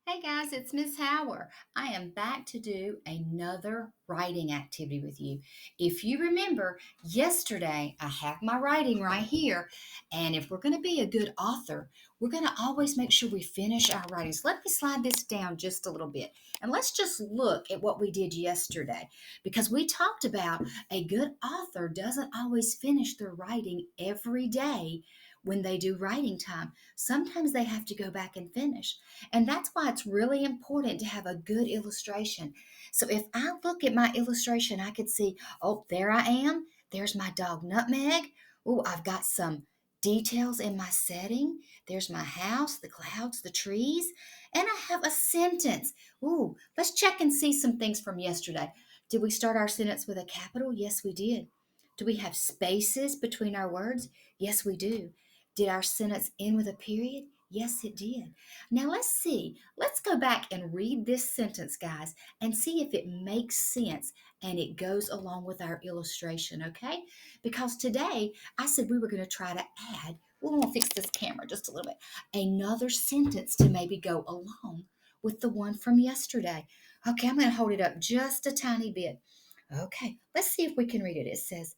Hey guys, it's Miss Howard. I am back to do another writing activity with you. If you remember, yesterday I have my writing right here, and if we're going to be a good author, we're going to always make sure we finish our writings. Let me slide this down just a little bit, and let's just look at what we did yesterday because we talked about a good author doesn't always finish their writing every day when they do writing time. Sometimes they have to go back and finish. And that's why it's really important to have a good illustration. So if I look at my illustration, I could see, oh, there I am. There's my dog Nutmeg. Oh, I've got some details in my setting. There's my house, the clouds, the trees, and I have a sentence. Ooh, let's check and see some things from yesterday. Did we start our sentence with a capital? Yes, we did. Do we have spaces between our words? Yes, we do. Did our sentence end with a period? Yes, it did. Now let's see. Let's go back and read this sentence, guys, and see if it makes sense and it goes along with our illustration, okay? Because today I said we were going to try to add, we're going to fix this camera just a little bit, another sentence to maybe go along with the one from yesterday. Okay, I'm going to hold it up just a tiny bit. Okay, let's see if we can read it. It says,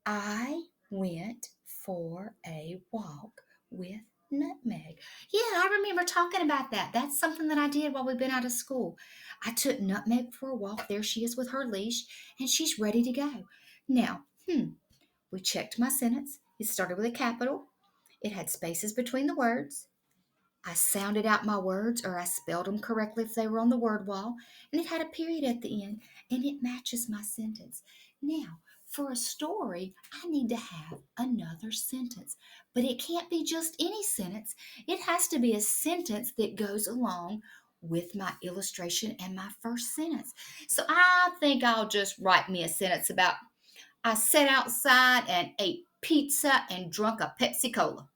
I went for a walk with Nutmeg. Yeah, I remember talking about that. That's something that I did while we've been out of school. I took Nutmeg for a walk. There she is with her leash, and she's ready to go. Now, we checked my sentence. It started with a capital. It had spaces between the words. I sounded out my words or I spelled them correctly if they were on the word wall, and it had a period at the end, and it matches my sentence. Now, for a story, I need to have another sentence, but it can't be just any sentence. It has to be a sentence that goes along with my illustration and my first sentence. So I think I'll just write me a sentence about I sat outside and ate pizza and drunk a Pepsi Cola.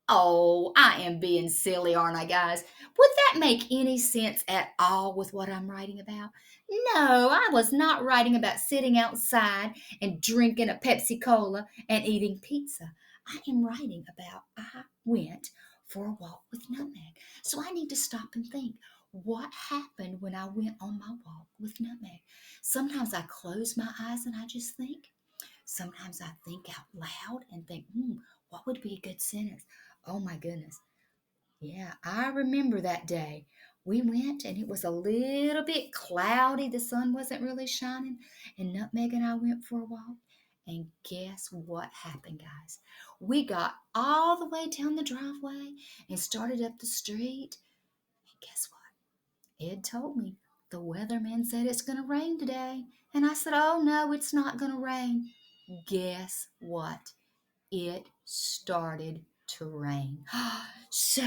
Oh, I am being silly, aren't I, guys? Would that make any sense at all with what I'm writing about? No, I was not writing about sitting outside and drinking a Pepsi Cola and eating pizza. I am writing about I went for a walk with Nutmeg. So I need to stop and think what happened when I went on my walk with Nutmeg? Sometimes I close my eyes and I just think. Sometimes I think out loud and think, what would be a good sentence? Oh my goodness. Yeah, I remember that day. We went and it was a little bit cloudy. The sun wasn't really shining. And Nutmeg and I went for a walk. And guess what happened, guys? We got all the way down the driveway and started up the street. And guess what? Ed told me the weatherman said it's going to rain today. And I said, oh no, it's not going to rain. Guess what? It started to rain. So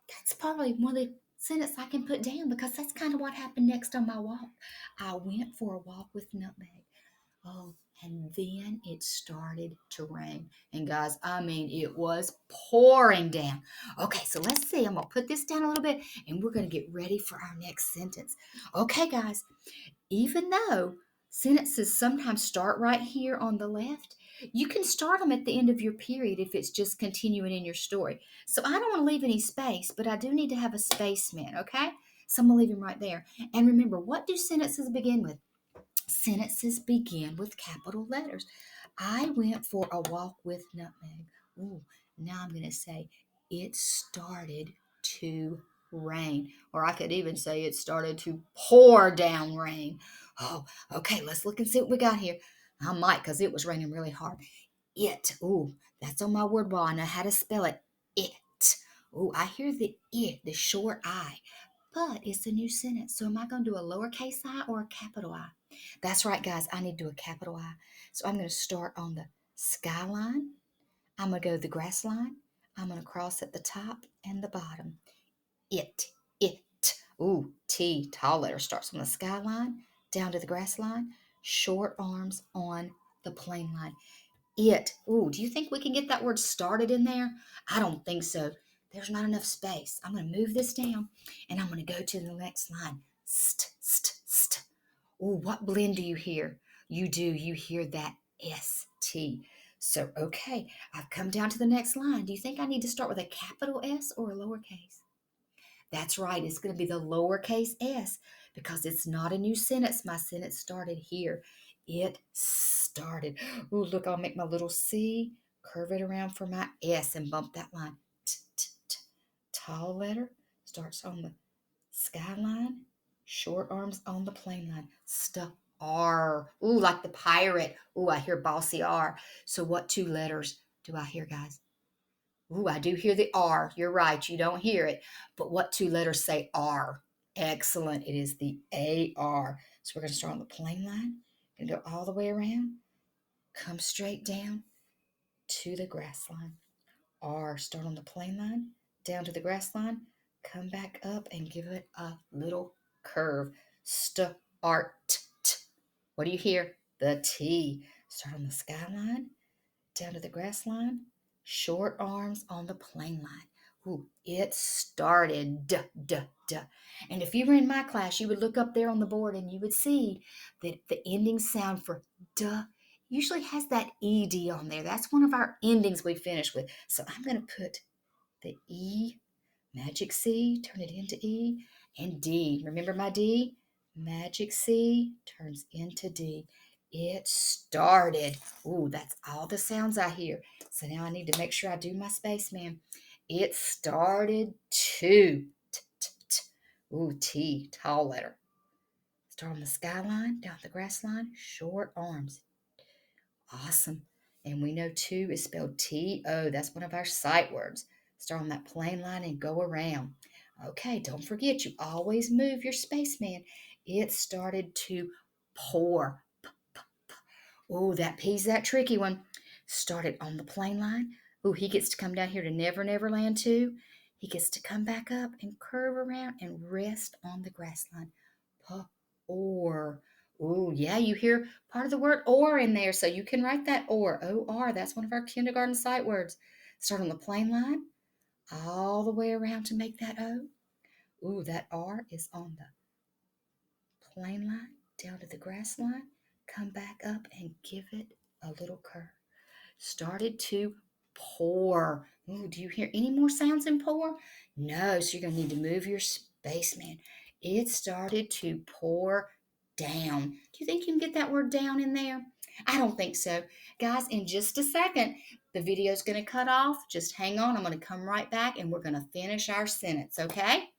that's probably one of the sentences I can put down because that's kind of what happened next on my walk. I went for a walk with Nutmeg. Oh, and then it started to rain. And guys, I mean, it was pouring down. Okay, so let's see. I'm going to put this down a little bit and we're going to get ready for our next sentence. Okay, guys, even though sentences sometimes start right here on the left, you can start them at the end of your period if it's just continuing in your story. So I don't want to leave any space, but I do need to have a spaceman, okay? So I'm going to leave him right there. And remember, what do sentences begin with? Sentences begin with capital letters. I went for a walk with Nutmeg. Ooh, now I'm going to say it started to rain. Or I could even say it started to pour down rain. Oh, okay, let's look and see what we got here. I might because it was raining really hard. It. Ooh, that's on my word wall. I know how to spell it. It. Ooh, I hear the it, the short I. But it's a new sentence. So am I going to do a lowercase I or a capital I? That's right, guys. I need to do a capital I. So I'm going to start on the skyline. I'm going to go to the grass line. I'm going to cross at the top and the bottom. It. It. Ooh, T, tall letter starts on the skyline, down to the grass line, short arms on the plain line. It. Ooh, do you think we can get that word started in there? I don't think so. There's not enough space. I'm going to move this down and I'm going to go to the next line. St, st, st. Ooh, what blend do you hear? You do. You hear that ST. So, okay, I've come down to the next line. Do you think I need to start with a capital S or a lowercase? That's right. It's going to be the lowercase s because it's not a new sentence. My sentence started here. It started. Ooh, look, I'll make my little C, curve it around for my S and bump that line. T, t, t. Tall letter starts on the skyline, short arms on the plain line. R. Ooh, like the pirate. Ooh, I hear bossy R. So what two letters do I hear, guys? Ooh, I do hear the R. You're right. You don't hear it. But what two letters say R? Excellent. It is the AR. So we're going to start on the plain line and go all the way around. Come straight down to the grass line. R. Start on the plain line, down to the grass line. Come back up and give it a little curve. Start. What do you hear? The T. Start on the skyline, down to the grass line, short arms on the plain line. Ooh, it started. Duh, duh, duh. And if you were in my class, you would look up there on the board and you would see that the ending sound for duh usually has that ED on there. That's one of our endings we finish with. So I'm going to put the E, magic C, turn it into E, and D. Remember my D? Magic C turns into D. It started. Ooh, that's all the sounds I hear. So now I need to make sure I do my spaceman. It started to. Ooh, T, tall letter. Start on the skyline, down the grass line, short arms. Awesome. And we know two is spelled T-O. That's one of our sight words. Start on that plain line and go around. Okay, don't forget, you always move your spaceman. It started to pour. Oh, that P's that tricky one. Started on the plain line. Oh, he gets to come down here to Never Never Land too. He gets to come back up and curve around and rest on the grass line. Or. Oh, yeah, you hear part of the word or in there, so you can write that or. O-R, that's one of our kindergarten sight words. Start on the plain line, all the way around to make that O. Ooh, that R is on the plain line, down to the grass line, come back up and give it a little curve. Started to pour. Ooh, do you hear any more sounds in pour? No, so you're going to need to move your spaceman. It started to pour down. Do you think you can get that word down in there? I don't think so. Guys, in just a second, the video is going to cut off. Just hang on. I'm going to come right back and we're going to finish our sentence, okay?